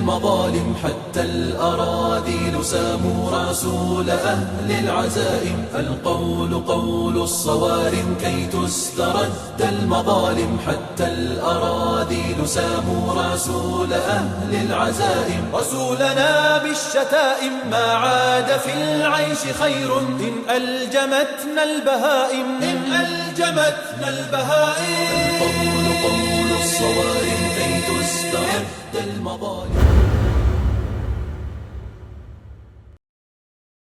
المظالم حتى الأراذيل ساموا رسول أهل العزائم. القول قول الصوارم كي تسترد المظالم حتى الأراذيل ساموا رسول أهل العزائم. رسولنا بالشتائم ما عاد في العيش خير إن ألجمتنا البهائم. القول قول الصوارم كي تسترد المظالم.